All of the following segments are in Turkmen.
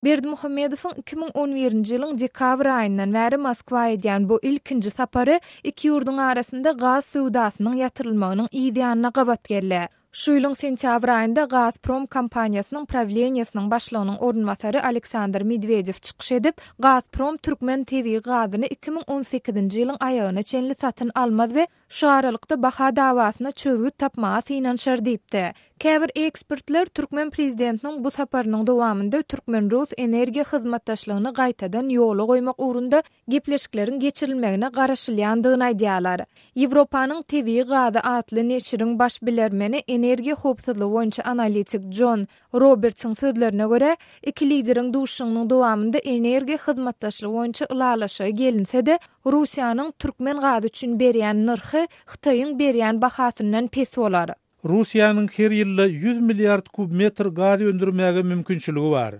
Berdimuhammedowyň 2011-nji ýylyň dekabr aýyndan bäri Moskwaya edýän bu ilkinji sapary iki ýurdun arasynda gaz sowdasynyň ýatyrylmagynyň ideýanyna gabat geldi. Şu ýylyň sentyabr aýynda Gazprom kompaniýasynyň prawleniýasynyň başlygynyň ornwasary Aleksandr Medvedew çykyş edip, Gazprom Türkmen TV gazyny 2018-nji ýylyň aýagyna çenli satyn almaz we şu aralykda baha dawasyna çözgüt tapmaga synanşar diýipdi. Käbir ekspertler Türkmen prezidentiniň bu saparynyň dowamında Türkmen-Rus energiýa hyzmatdaşlygyny gaýtadan ýola goýmak ugrunda gepleşikleriň geçirilmegine garaşylýandygyny aýdýarlar. Ýewropanyň TV gazy atly neşiriň baş bilermeni energiýa howpsuzlygy boýunça analitik John Robertson sözlerine göre iki lideriň duşunyň dowamında energiýa hyzmatdaşlygy boýunça ulalaşa gelinse-de Russiýanyň Türkmen gazy üçin berýän nyrhy Hytaýyň berýän bahasyndan pes bolar. Russiýanyň her ýylda 100 milliard kubmetr gaz öndürmäge mümkinçiligi bar.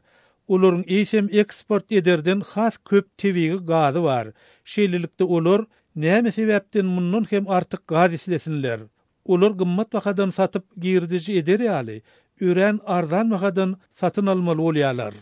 Olaryň eýsem eksport ederden has köp tebigi gazy bar. Şeýlelikde olar näme sebäpden mundan hem artyk gaz islesinler. Olar gymmat bahadan satyp girdici eder ýaly, ören arzan bahadan satyn almaly bolýarlar.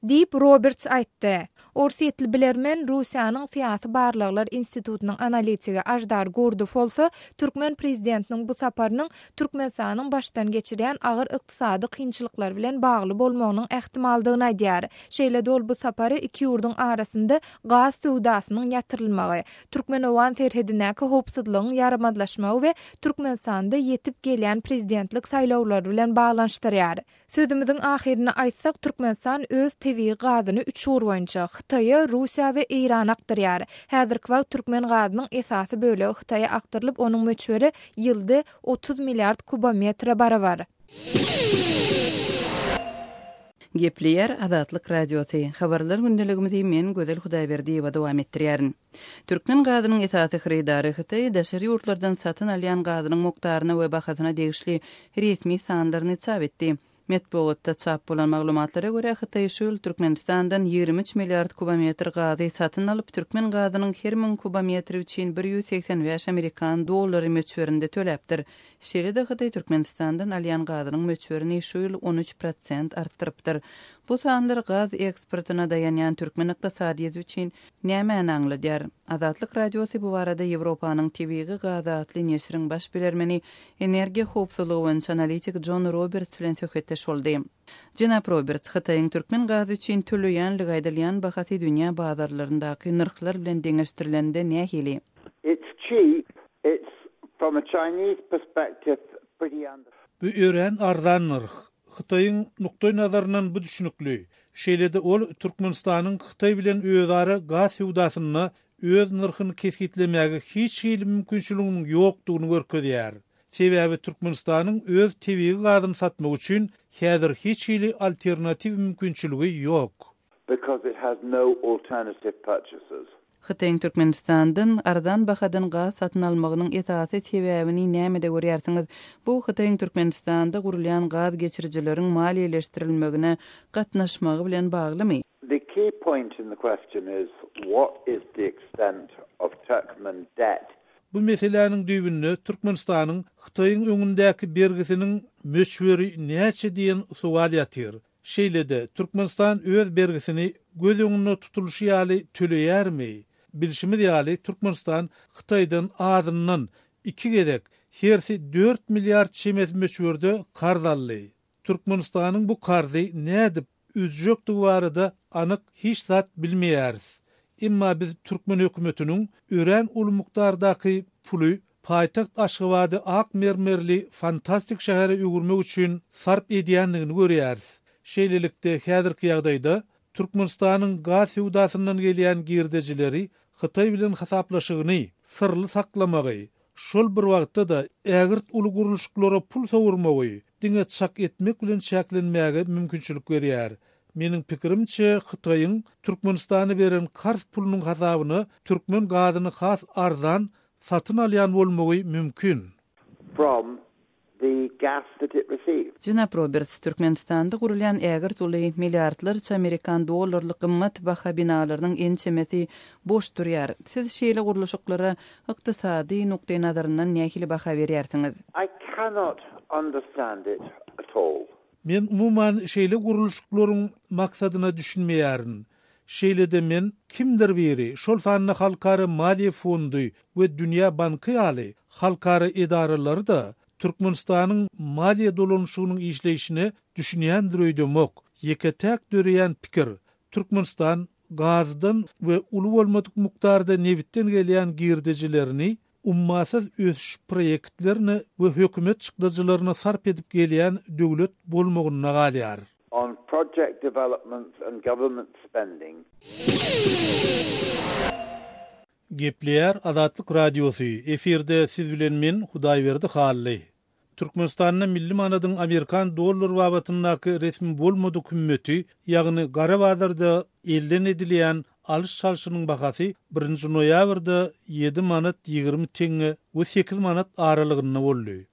Deyip Roberts aýtdy. Orsiýetli bilermen Russiýanyň Syýasy barlyklar institutynyň analitigi Ajdar Gurdov bolsa, Türkmen prezidentiniň bu saparynyň Türkmenistanyň başdan geçirýän agyr ykdysady kynçylyklar bilen bagly bolmagynyň ähtimaldygyny aýdýar. Şeýle dol bu sapary iki ýurdun arasynda gaz sowdasynyň ýatyrylmagy, Türkmenowan terhedinäki howpsuzlygyň ýaramadlaşmagy we Türkmenistanda ýetip gelýän prezidentlik saýlawlary bilen baglanşdyrýar. Sözümiziň ahyryna aýtsak, Türkmenistan öz TV gazyny 3 ýur boýunça Hytaýa, Russiýa we Iran aktarýar. Häzirki wagt Türkmen gazynyň esasy bölegi Hytaýa aktarylyp, onuň möçberi ýylda 30 milliard kubometre barabar. Gepleýär Azatlyk radiosy. Habarlar gündeligimizi men Gözel Hudaýberdiýewa dowam etdirýärin. Türkmen gazynyň esasy xaridary Hytaý daşary ýurtlardan satyn alýan gazynyň mokdaryna we bahasyna degişli resmi sanlaryny çap etdi. Metbuatda çap bolan maglumatlara görä Hytaý şu ýyl Türkmenistandan 23 milliard kubometr gazy satyn alyp, Türkmen gazynyň her 1000 kubometri üçin 185 Amerikan dollary möçberinde töläpdir. Şeýle-de Hytaý Türkmenistandan alýan gazynyň möçberini şu ýyl 13% artdyrypdyr. Bu sanlar gaz eksportyna dayanýan Türkmen ykdysadyýety üçin näme aňladýar? Azatlyk radiosy bu barada Ýewropanyň TV gazy atly neşiriň baş bilermeni energiýa howpsuzlygy boýunça analitik John Roberts bilen söhbetdeş boldy. Jenap Roberts Hytaýyň Türkmen gazy üçin töleýän aýdylýan bahasy dünýä bazarlaryndaky nyrklar bilen deňeşdirilende nähili? It's cheap. It's from a Chinese perspective pretty under. Bu ören arzan nyrh. Hytaýyň nukdaý nazaryndan bu düşünükli. Şeýle-de ol Türkmenistanyň Hytaý bilen özara gaz sowdasyny öz nyrhyny keskitlemegi hiç ýyl mümkinçiliginiň ýokdugyny görkezýär. Sebäbi Türkmenistanyň öz TV gazyny satmak üçin häzir hiç ýyl alternativ mümkinçiligi ýok. Because it has no alternative purchasers. Hytaýyň Türkmenistandan arzan bahadan gaz satyn almagynyň esasy sebäbini näme-de görýärsiňiz? Bu Hytaýyň Türkmenistanda gurulýan gaz geçirjileriň maliýeleşdirilmegine gatnaşmagy bilen baglymy? The key point in the question is what is the extent of Turkmen debt? Bu meseleniň düýbünde Türkmenistanyň Hytaýyň öňündäki bergisiniň möçberi näçe diýen sual ýatyr. Şeýle-de Türkmenistan öz bergisini göz öňünde tutuluşy ýaly töleýärmi? Bilişimiz ýaly Türkmenistan Hytaýdan azyndan 2 gedek hersi 4 milliard çemes möçberde karz aldy. Türkmenistanyň bu karzy nädip üzjekdigi barada anyk hiç zat bilmeýäris. Emma biz Türkmen hökümetiniň ören ul mukdardaky puly paýtagt Aşgabatda ak mermerli fantastik şähere ýugurmak üçin sarp edýändigini görýäris. Şeýlelikde häzirki ýagdaýda Türkmenistanyň gaz sowdasyndan gelýän girdijileri Hytaý bilen hasaplaşygyny sırly saklamagy, şol bir wagtda da ägirt uly guruluşlara pul sowurmagy diňe çak etmek bilen şäklenmäge mümkinçilik berýär. Meniň pikirimçe Hytaýyň Türkmenistana beren karz pulunyň hasabyny Türkmen gazyny has arzan satyn alýan bolmagy mümkin. From the gas that it received. Jenap Roberts Türkmenistanda gurulýan ägirt uly milliardlarça Amerikan dollarlyk gymmat baha binalarynyň ençemesi boş durýar. Siz şeýle guruluşyklara ykdysady nukdaý nazaryndan nähili baha berýärsiňiz? I cannot understand it at all. Men umuman şeýle guruluşlaryň maksadyna düşünmeýärin. Şeýle de men kimdir biri şol sanly halkary maliýe fondy we Dünýä Banky ýaly halkary edaralary da Türkmenistanyň maliýe dolanşygynyň işleyişini düşünýändir öýdemok. Ýeketäk döreýän pikir Türkmenistan gazdan we uly bolmadyk mukdarda nebitden gelýän girdijilerini ummasyz ösüş proýektlerini we hökümet çykdyjylaryna sarp edip gelýän döwlet bolmagyna galýar. On project development and government spending. Gepleýär Azatlyk Radiosu. Eferde siz bilen men Hudaýberdi Hally. Türkmenistanyň milli manadyň Amerikan dollar babatynyňky resmi bolmadyk hükümeti, ýagny gara bazarda elden edilýän alış çalşynyň bahasy 1 noýabrda 7 manat 20 tenge we 8 manat aralygynda boldy.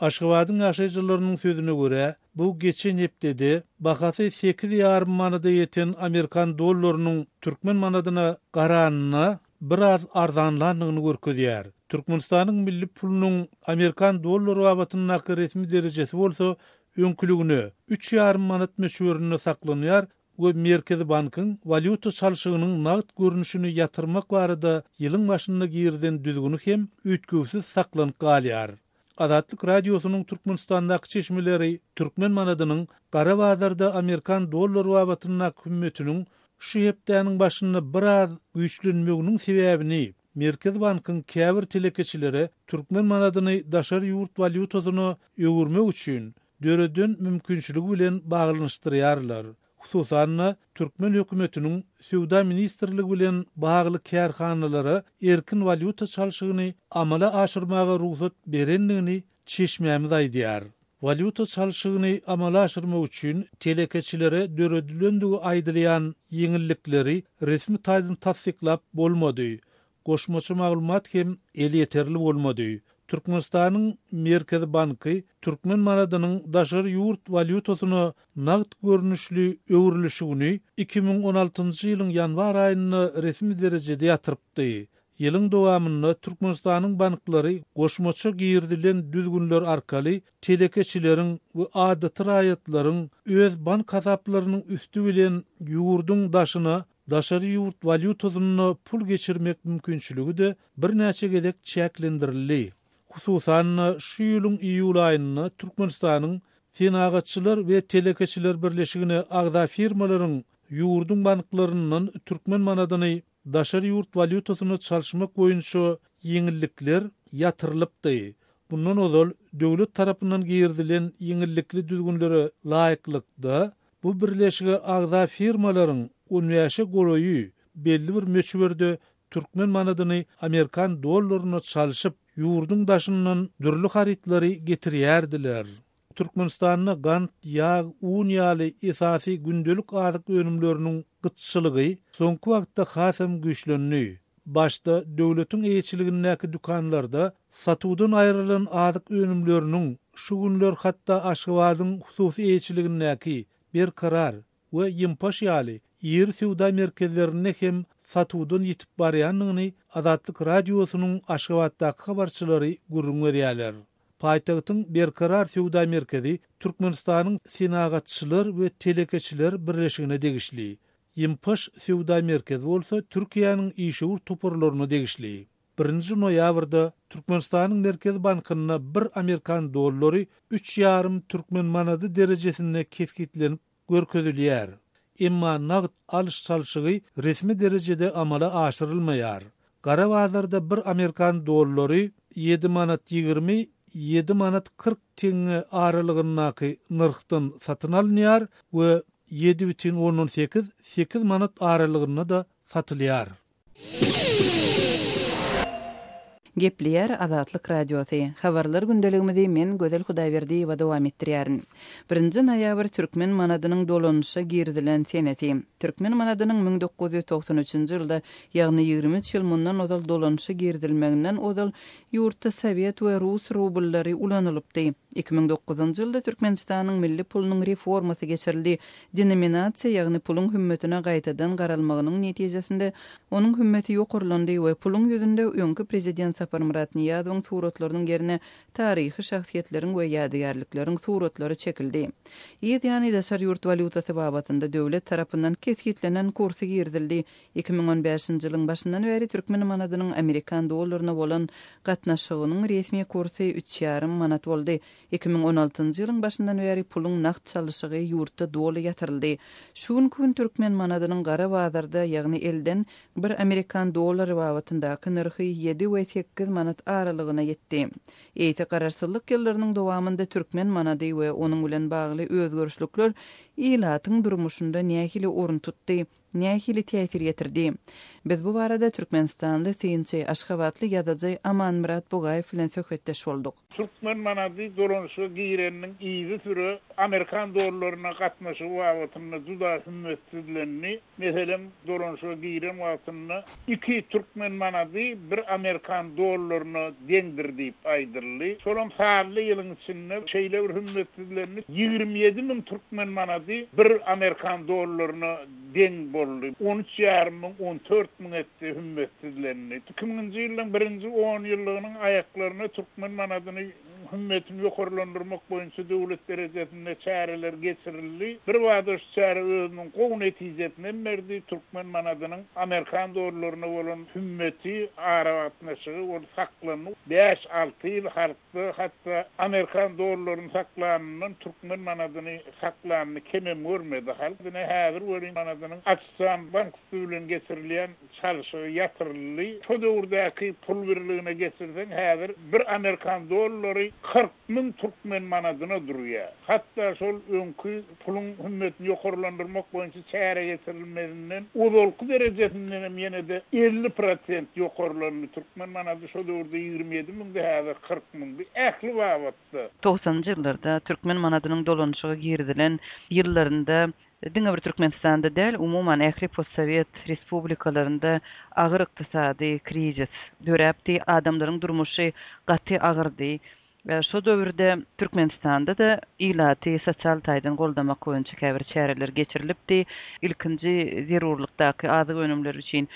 Aşgabatyň ýaşaýjylarynyň sözüne görä, bu geçen hepdede bahasy 8,5 manada ýeten Amerikan dollarynyň türkmen manadyna garanyna biraz arzanlandygyny görkezýär. Türkmenistanyň milli pulunyň Amerikan dollary babatynyňky resmi derejesi bolsa, öňküligini 3,5 manat meşhurlygyna saklanýar we Merkezi Bankyň valyuta çalşygynyň nagd görünüşini ýatyrmak barada ýylyň başynda girden düzgünü hem üýtgüsiz saklanyp galýar. Azatlyk Radiosunyň Türkmenistandaky çeşmeleri türkmen manadynyň gara bazarda Amerikan dollary babatynyň hükümetiniň şu hepdäniň başynda biraz güýçlenmeginiň sebäbini Merkezi Bankyň käbir telekeçileri türkmen manadyny daşary ýurt valyutasyna öwürmek üçin döredin mümkinçiligi bilen baglanyşdyrýarlar. Hususan Türkmen hökümetiniň Sowda ministrligi bilen bagly kärhanalary erkin valyuta çalşygyny amala aşyrmaga ruhsat berenligini çeşmämiz aýdýar. Valyuta çalşygyny amala aşyrmak üçin telekeçilere döredilendigi aýdylýan ýeňillikleri resmi taýdan tasdiklap bolmady. Goşmaçy maglumat hem el ýeterli bolmady. Türkmenistanyň Merkezi Banky türkmen manadynyň daşary ýurt valyutasyna nagd görünüşli öwrülüşigini 2016-njy ýylyň ýanwar aýyna resmi derejede ýatyrypdy. Ýylyň dowamında Türkmenistanyň banklary goşmaçy girdilen düzgünler arkaly telekeçileriň we adaty raýatlaryň öz bank hasaplarynyň üstü bilen ýurduň daşyna daşary ýurt valyutasyna pul geçirmek mümkinçiligi de bir näçe gedek çäklendirildi. Hususan şu ýylyň iýul aýynda Türkmenistanyň senagatçylar we telekeçiler birleşigine agda firmalaryň ýurduň banklarynyň türkmen manadyny daşary ýurt valyutasyna çalşmak boýunça ýeňillikler ýatyrylypdy. Bundan ozal döwlet tarapyndan girdilen ýeňillikli düzgünlere laýyklykda bu birleşige agda firmalaryň uniýaşy goloýy belli bir meçhurde türkmen manadyny Amerikan dollaryna çalşyp ýurduň daşyndan dürli harytlary getirýärdiler. Türkmenistanyň gant, ýağ, un ýaly esasy gündelik azyk önümleriniň gytçylygy soňky wagtda hasam güýçlenýär. Başda döwletiň eýçiligindäki dukanlarda satuwdan aýrylan azyk önümleriniň şu günler hatda Aşgabatyň hususy eýçiligindäki bir karar we ýympaş ýaly ýer sowda merkezlerine hem satuwdan ýitip barýanlygyny Azatlyk Radiosunyň Aşgabatdaky habarçylary gurrun berýärler. Paýtagtyň berkarar sowda merkezi Türkmenistanyň senagatçylar we telekeçiler birleşigine degişli. Ýympaş sowda merkezi bolsa Türkiýanyň işur toparlaryna degişli. 1 noýabrda Türkmenistanyň Merkezi Bankyna 1 Amerikan dollary 3,5 türkmen manady derejesinde keskitlenip görkezilýär. Emma nagd alış çalşygy resmi derejede amala aşyrylmaýar. Gara bazarda 1 Amerikan dollary 7 manat 20 7 manat 40 tenge aralygyndaky nyrkdan satyn alınýar we 7,18 manat aralygynda da satylýar. Gepleýär Azatlyk Radiosu. Habarlar gündeligimizi men Gözel Hudaýberdi we dowam etdirýärin. 1 noýabr türkmen manadynyň dolanyşy girdilen seneti. Türkmen manadynyň 1993-nji ýylda, ýagny 23 ýyl mundan odal dolanşy girdilmeginden odal ýurtda Sowet we Rus rubllary ulanylypdy. 2009-njy ýylda Türkmenistanyň milli pulunyň reformasy geçirildi. Denominasiýa, ýagny pulun hümmetine gaýtadan garalmagynyň netijesinde onuň hümmeti ýokurlandy we pulun ýüzünde öňkü prezident Sapar Murat Niýazowyň suratlarynyň ýerine taryhy şahsiýetleriň we ýadygarlyklariň suratlary çekildi. Ýa-ni daşar ýurt valutasy babatynda döwlet tarapyndan keskitlenen kursy girdildi. 2015-nji ýylyň başyndan beri Türkmen manadynyň Amerikan dollaryna bolan gatnaşygynyň resmi kursy 3,5 manat boldy. 2016-njy ýylyň başyndan beri pulun naqd çalyşygy ýurtda doly ýatyryldy. Şu gün Türkmen manadynyň gara bazarda, ýagny elden bir Amerikan dollary babatyndaky narhy 7 we 8 manat aralygyna ýetdi. Eýse gararsızlyk ýyllarynyň dowamında Türkmen manady we onuň bilen bagly özgörüşlikler ilatyň durmuşynda nähili orun tutdy, nähili täsir ýetirdi. Biz bu barada Türkmenistanly Synçy Aşgabatly ýazajy Aman Murat Bugaýew bilen söhbetdeş boldyk. Türkmen manady dolanşy giýreniniň iýi türü Amerikan dollaryna gatnaşy wagtyny juda hümmetçilerini, meselem dolanşy giýren wagtyny 2 Türkmen manady bir Amerikan dollaryna deňdir diýip aýdyrly. Şolam saatly ýylyň içinde şeýle bir hümmetçilerini 27.000 Türkmen manady bir Amerikan dollaryna deň boldy. 13.000 14.000 etdi hümmetçilerini. 2000-nji ýylyň 1-nji 10 ýyllygynyň aýaklaryna Türkmen manadyny hümmetini ýokurlandyrmak boýunça döwlet derejesinde çäreler geçirildi. Bir wagtda çäre özüniň gowy netijesini berdi. Türkmen manadynyň Amerikan dollaryna bolan hümmeti aragatnaşygy ol saklanyp 5-6 ýyl halkdy, hatda Amerikan dollaryny saklanynyň Türkmen manadyny saklanyny kemem görmedi halk. Dine häzir bolan manadynyň açsan bank bilen geçirilýän çalyşygy ýatyryldy. Şu döwürdäki pul birligine geçirsen häzir bir Amerikan dollary 40.000 Türkmen manadyna durýar. Hatda şol öňkü pulun hümmetini ýokurlandyrmak boýunça çäre getirilmedinden uzalky derejesinde hem ýene-de 50% ýokurlandy. Türkmen manady şu döwürde 27.000 häzir 40.000 bir ähli wagtda. 90-njy ýyllarda Türkmen manadynyň dolanşyga girdilen ýyllarynda diňe bir Türkmenistanda däl, umuman ähli postsowet respublikalarynda agyr ykdysady krizis döräpdi, adamlaryň durmuşy gaty agyrdy. Şu döwürde Türkmenistanda da ilaty sosial taýdan goldamak boýunça käbir çäreler geçirilipdi. Ilkinji zerurlukdaky azyk önümler üçin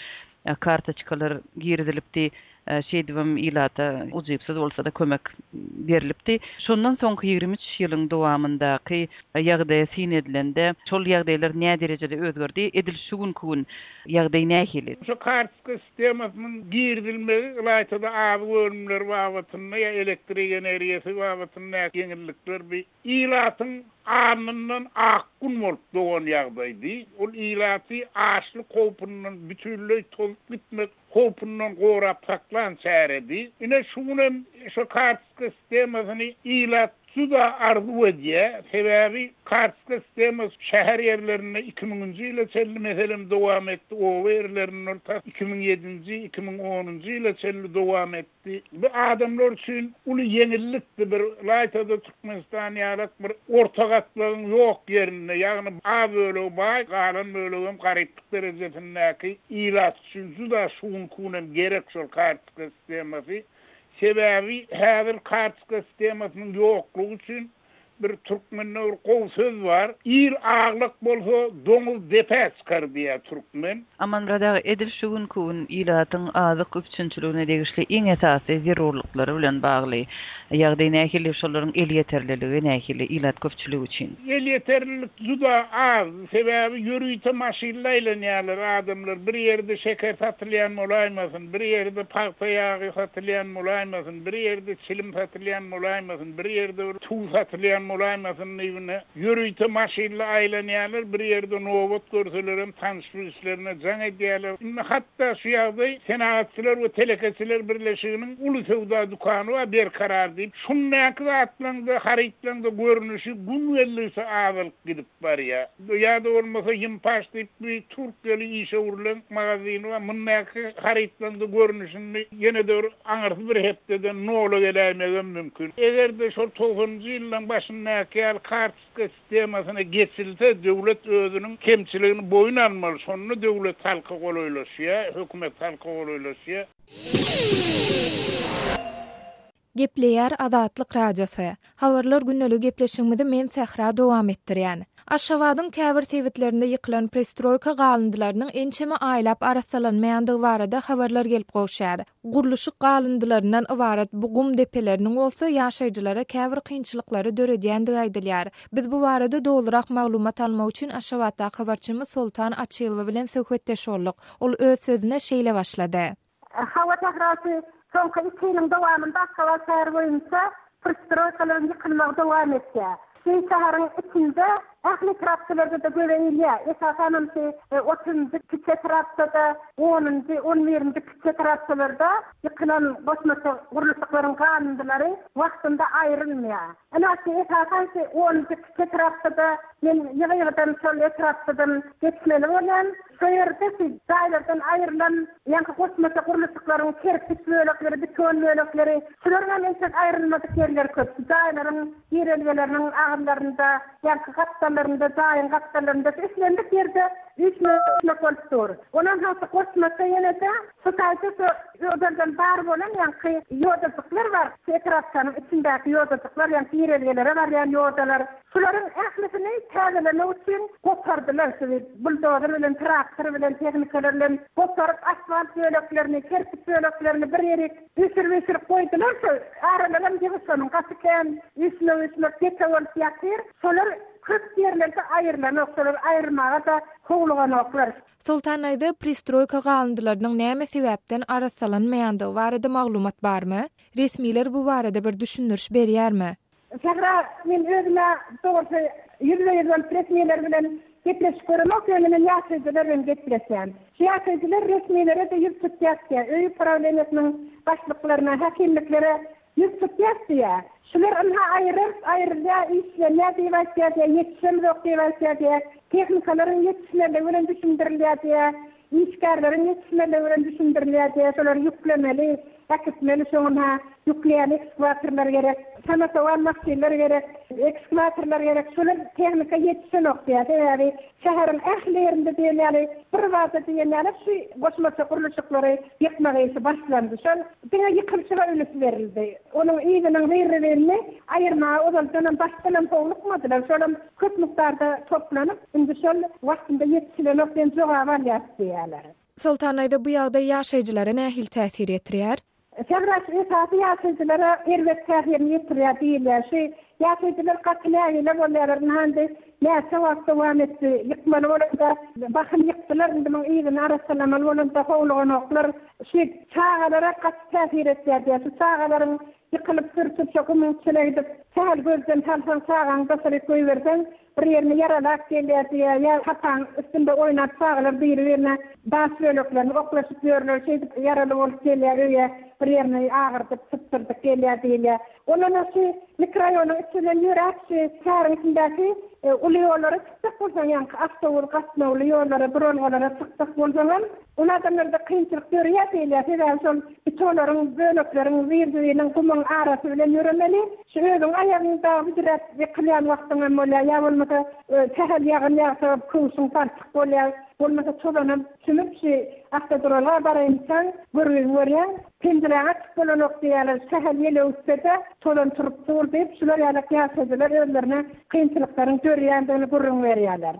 kartaçkalar girdilipdi. Şeýdibim ilata uzypsız bolsa da kömek berilipdi. Şondan soňky 23 ýylyň dowamyndaky ýagdaýa sinedilende şol ýagdaýlar näme derejede özgerdi? Edil şu gün ýagdaý nähili? Şu kartska sistemasynyň girdilmegi ýaýtada abi bölümler wagtyny ýa elektrik energiýasy wagtyny ýeňillikler bir ilatyň amyndan akkun bolup dogan ýagdaýdy. Ol ilaty aşly kopynyň bütünlüği tolup gitmek kopynyň gorap saklan çäredi. Ine şunun şu kartska sistemasyny ilat suda arzu ediyor. Sebebi kartska sistemas şäher ýerlerine 2000-nji ýyla çelli meselem dowam etdi. O yerlerinin ortası 2007-nji, 2010-njy ýyla çelli dowam etdi. Bu adamlar üçin uly ýeňillikdi. Bir laýtada Türkmenistan ýarak bir ortagatlygyň ýok ýerinde, ýagny a bölegi baý, galan bölegim garyplyk derejesindäki ilat üçin juda şuň kunem gerek şol kartska sistemasy. Sebebi häzir kartska sistemasynyň ýoklugy üçin bir Türkmende bir gowy söz bar. Ir aglyk bolsa doňul depes kardiýa Türkmen. Aman rada edil şu gün ilatyň azyk üçinçiligine degişli iň esasy zerurlyklary bilen bagly. Ýagdaý nähili şolaryň el ýeterliligi nähili ilat köpçüligi üçin. El ýeterlilik juda az. Sebebi ýürüýte maşinlaýlar adamlar bir ýerde şeker satylýan bolaýmasyn, bir ýerde paýpa ýagy satylýan bolaýmasyn, bir ýerde çilim satylýan bolaýmasyn, bir ýerde tuw satylýan bolaýmasyn diýene ýürüýte maşinla aýlanýarlar, bir ýerde nowat görselerem tanışmyşlaryna jaň edýärler. Hatda şu ýagdaý senagatçylar we telekeçiler birleşiginiň uly sowda dukany we berkarar diýip şunnaky atlanda harytlanda görnüşi günwellisi azylyk gidip barýar. Ýa-da bolmasa ýympaş diýip bir Türkiýeli işe urulan magazyny we munnaky harytlanda görnüşini ýene-de aňyrsy bir hepdeden nowla gelämegen mümkin. Egerde şol 90-njy ýylyň başynda nasyal kartska sistemasyna geçilse döwlet özünün kemçiligini boyun almaly. Şonu döwlet halka golaýlaşýar, hökümet halka golaýlaşýar. Gepleýär Azatlyk radiosu. Habarlar günnelik gepleşigimizi men Sehra dowam etdirýän. Aşgabatyň käbir tewitlerinde ýykylan prestroýka galyndylarynyň ençeme aýlap arasalanmaýandygy barada habarlar gelip goşýar. Guruluşy galyndylaryndan ibaret bu gum depeleriniň bolsa ýaşaýjylara käbir kynçylyklary döredýändigi aýdylýar. Biz bu barada dolurak maglumat almak üçin Aşgabatda habarçymyz Sultan Açylywa bilen söhbetdeş boldyk. Ol öz sözüne şeýle başlady. Hava tahrasy soňky 2 ýylyň dowamında hava şäher boýunça prestroýkalaryň ýykylmagy dowam etdi. Şeýharyň içinde ähli trapçylary da göreýilýär. Esasen 30-njy kiçe trapçyda, 10-njy, 11-nji kiçe trapçylarda ýykylan başmaça guruluşlaryň galyndyları wagtynda aýrylmýar. Ana esasen 10-njy kiçe trapçyda men ýygydan şol trapçydan geçmeli bolan, şu ýerde daýlardan aýrylan ýa-da başmaça guruluşlaryň kerpiç bölekleri, beton bölekleri, şulardan ensek aýrylmadyk ýerler köp. Daýlaryň ýerelgeleriniň agyrlarynda ýa-da gatlarynda, daýyn gatlarynda islendik ýerde 3 metre koltur. Onan haýsy koşmasa ýene-de şu taýsy ýollardan bar bolan ýa-da ýoldaşyklar bar. Etrafdan içindäki ýoldaşyklar ýa-da ýerelgelere barýan ýoldalar. Şularyň ählisini täzelemek üçin gopardylar. Buldozer bilen, traktor bilen, tehnikalar bilen goparyp asfalt böleklerini, kerpiç böleklerini bir ýere üsür goýdular. Aralaryň ýygysynyň gaçykan, üsme ketewel ýatyr. Şolar köp yerlerde aýrylan noktalar aýrmaga da howlugan noktalar. Sultan aýdy prestroýka galyndylarynyň näme sebäpden arasalanmaýandygy barada maglumat barmy? Resmiler bu barada bir düşündiriş berýärmi? Şähra men özüme dogry ýüzlerden resmiler bilen gepleşip görmek ýönden ýaşaýjylar bilen gepleşýän. Ýaşaýjylar resmilere de ýüz tutýar. Öýü problematinyň başlyklaryna, hakimliklere ýüz tutýar. Şular anha aýrylýar, işlerler diýýär, ýetişim ýok diýýär, tehnikaların ýetişmeli bilen düşündirilýär, işgärlerin ýetişmeli bilen düşündirilýär, şolar ýüklemeli, akıtmeli şoňa ýükleýän ekskavatorlar gerek, sanatowan maşinler gerek, ekskavatorlar gerek, şolar tehnika ýetişmek diýär. Şäherin ählilerinde diýýär, bir wagtda diýýär, şu goşmaça guruluşlary ýykmagy işi başlandy. Şol diňe ýykylşyga öňüs berildi. Onuň ýygynyň berilmegini aýyrma ozaldan başdan howlukmadylar. Şolam köp miktarda toplanyp, indi şol wagtynda ýetişilen okden jogaba ýaşaýarlar. Sultan aýdy bu ýagda ýaşaýjylara nähil täsir etdirýär? Şäherler esasy ýaşaýjylara elbet täsir etdirýär diýilýär. Şu ýaşaýjylar gatnaýyla bolarlaryň hande näçe wagt dowam etdi. Ýykmaly bolanda bakym ýykdylar, indi bu ýygyny arasalamaly bolanda howlugan oklar şu çağalara gat täsir etdirýär. Şu çağalaryň ýykylyp sürtüp şokumçylygy täl gözden talsan çağaň basary koýbersen bir ýerine yaralak gelýär diýär, hatan üstünde oýnap çağalar bir-birine bas böleklerini oklaşyp ýörler, yaraly bolup gelýär, bir ýerine agyrdyp sıptyrdyk gelýär diýilýär. Ondan şu mikroraýonyň içinde ýöräkçi şäherindäki uly ýollara çykdyk bolsaň, ýa-da awtowol gatnawly ýollara, bronlara çykdyk bolsaň, onlardan kynçylyk görýär diýilýär. Şeýle şol bitolaryň, bölekleriň bir-biriniň gumyň arasy bilen ýöremeli. Şu özüň aýagynda bidirät ýykylýan wagtyňa bolýar, ýa bolmasa tähel ýagyn ýa-da kuşuň tartyk bolýar. Bolmasa çolanyp çümüpçi awtodrolar bar insan görýär. Pendiräňe çykylan noktalar tähel ýele üstde çolan turup dur diýip şular ýalak ýaşaýjylar özlerine kynçylyklaryň görýändigini gurrun berýärler.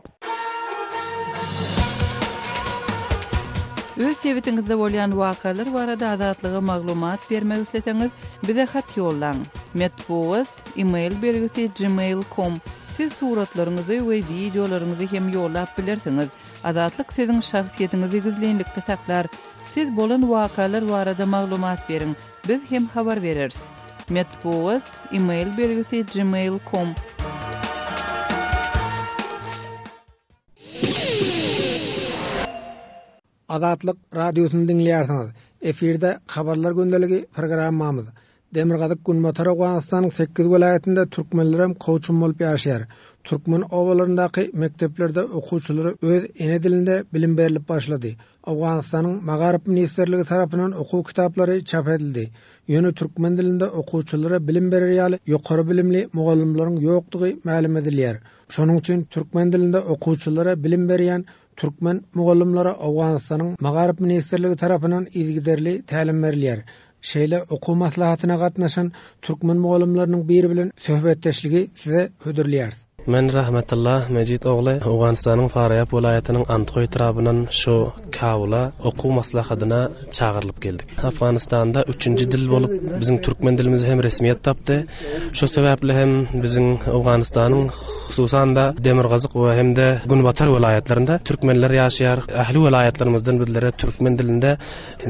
Öz sebetiňizde bolýan wakalar barada azatlyga maglumat bermek isleseňiz, bize hat ýollaň. Metbuat email belgisi gmail.com. Siz suratlaryňyzy we videolaryňyzy hem ýollap bilersiňiz. Azatlyk siziň şahsiýetiňizi gizlenlikde saklar. Siz bolan wakalar barada maglumat beriň. Biz hem habar bereriz. Metbuat email belgisi gmail.com. Azatlyk radiosyny dinleýärsiňiz. Eferde habarlar gündeligi programmamyz. Demirgazyk Gunbatar Awganistanyň 8 welaýatynda türkmenler hem goýçun bolup ýaşaýar. Türkmen owalaryndaky mekteplerde okuwçylary öz ene dilinde bilim berilip başlady. Awganistanyň Magaryp ministrligi tarapyndan okuw kitaplary çap edildi. Ýöne türkmen dilinde okuwçylara bilim berýäli ýokary bilimli mugallimlaryň ýokdugy ma'lum edilýär. Şonuň üçin türkmen dilinde okuwçylara bilim berýän türkmen mugallimlary Awganistanyň Magaryp ministrligi tarapyndan izgiderli tälim berilýär. Şeýle okuw maslahatyna gatnaşan türkmen mugallimlarynyň biri bilen söhbetdeşligi size hödürlýär. Men rahmetullah Mejid ogly Awganistanyň Faryab welaýatynyň Antgoy trabynyň şu kawla okuw maslahatyna çağırlyp geldik. Afganistanda 3-nji dil bolup biziň türkmen dilimiz hem resmiýet tapdy. Şu sebäple hem biziň Awganistanyň hususan da Demirgazyk we hemde Gunbatar welaýatlarynda türkmenler ýaşaýar. Ähli welaýatlarymyzdan bizlere türkmen dilinde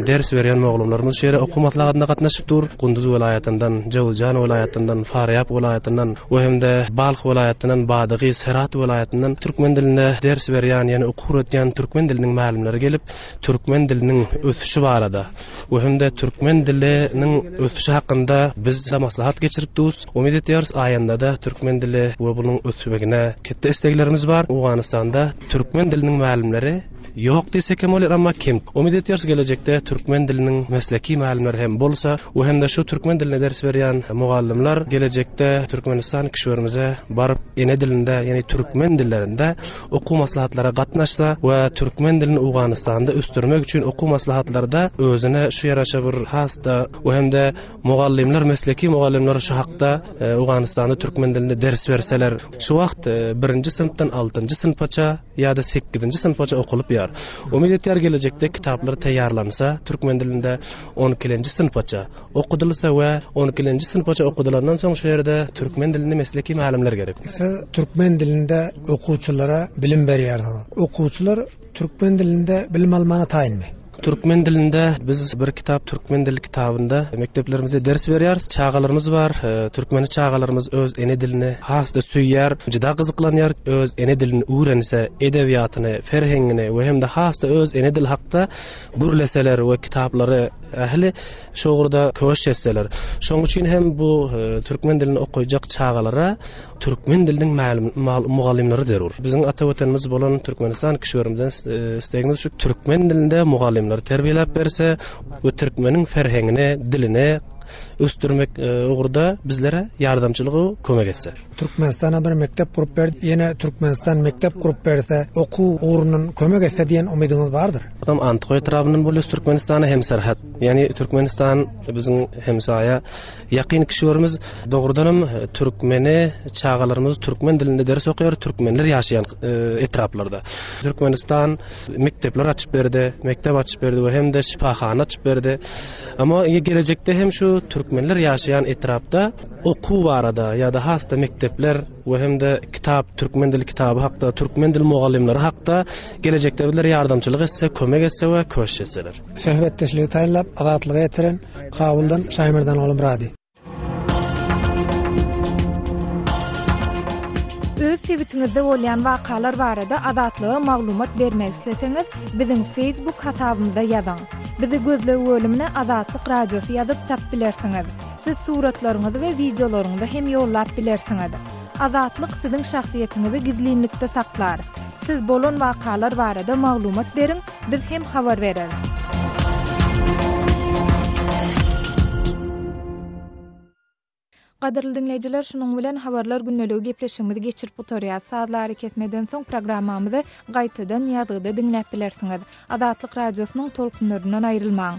ders berýän mugullamlarymyz şeýle okuw maslahatyna gatnaşyp dur. Gunduz welaýatyndan, Jawuljan welaýatyndan, Faryab welaýatyndan we hemde Balx welaýatyndan Badygys Herat welaýatyndan türkmen dilinde ders berýän, ýani okuw ötýän türkmen diliniň ma'lumlary gelip, türkmen diliniň ösüşi barada we hemde türkmen diliniň ösüşi hakynda biz maslahat geçiripdiz. Umid etýäris aýanda da türkmen dili we bunyň ösübegine ketde isteklerimiz bar. Awganistanda türkmen diliniň ma'lumlary ýok desek hem bolar, amma kim? Umid etýäris gelecekde türkmen diliniň mesleki ma'lumlary hem bolsa, we hemde şu türkmen diline ders berýän mugallimler gelecekde Türkmenistan kişilerimize barıp ene dilinde, yani türkmen dillerinde okuw maslahatlara gatnaşsa we türkmen dilini Awganistanda östürmek üçin okuw maslahatlarda özüne şu ýaraşa bir hasta we hemde mugallimler, mesleki mugallimler şu hakda Awganistanda türkmen dilinde ders berseler, şu wagt 1-nji synpdan 6-njy synpaça ýa-da 8-nji synpaça okulyp ýar. Umid etýär gelecekde kitaplar taýýarlansa türkmen dilinde 12-nji synpaça okudylsa we 12-nji synpaça okudylandan soň şu ýerde türkmen dilini mesleki ma'lumlar gerek. Türkmen dilinde okuwçylara bilim berýär. Okuwçylar türkmen dilinde bilim almany taýynmy? Türkmen dilinde biz bir kitap Türkmen dili kitabında mekteplerimizde ders berýär. Çağalarımız var. Türkmeni çağalarımız öz ene dilini hasda süýýär, juda gyzyklanýar. Öz ene dilini öwrense, edebiýatyny, ferhengini we hemde hasda öz ene dil hakda gürleseler we kitaplary ähli şoğurda köş etseler. Şoň üçin hem bu türkmen dilini okuyjak çağalara türkmen diliniň mugallimleri zerur. Biziň ata wetenimiz bolan Türkmenistan kişilerimizden istegimiz şu türkmen dilinde mugallimler terbiýelep berse we türkmeniň ferhengini, dilini östürmek uğurda bizlere yardımçılığı kömek etse. Türkmenistan'a bir mektep kurup berdi, yine Türkmenistan mektep kurup berse okuw uğrunun kömek etse diýen umydymyz bardyr. Tam Antgoy trabynyň bolýan Türkmenistan'a hem serhat. Yani Türkmenistan biziň hemsaýa ýakyn kişilerimiz dogrudanam türkmeni çağalarymyz türkmen dilinde ders okýar, türkmenler ýaşaýan etraplarda. Türkmenistan mektepler açyp berdi, mektep açyp berdi we hem de şifahana açyp berdi. Ama gelecekde hem şu türkmenler ýaşaýan etrapda okuw barada ýa-da hasta mektepler we hem de kitap, türkmen dili kitaby hakda, türkmen dili mugallimleri hakda gelecekde bizlere yardımçylyk etse, kömek etse we köş etseler. Söhbetdeşligi taýinlap adatlygy etiren Kabuldan Şaýmyrdan oğlum Radi. Öz sewitingizde bolýan wakalar barada adatlyga maglumat bermek isleseňiz, biziň Facebook hasabymyzda ýazyň. Bizi gözlegi bölümine Adatlyk Radiosu ýazyp tap bilersiňiz. Siz suratlaryňyzy we videolaryňyzy hem ýollap bilersiňiz. Adatlyk siziň şahsiýetiniňizi gizlinlikde saklar. Siz bolan wakalar barada maglumat beriň, biz hem habar bereriz. Qadirli dinleyijiler, şunun bilen habarlar günneligi gepleşigimizi geçirip oturýar. Saatları kesmeden soň programmamyzy gaýtadan ýazgyda dinläp bilersiňiz. Adatlyk Radiosynyň tolkunlaryndan aýrylmaň.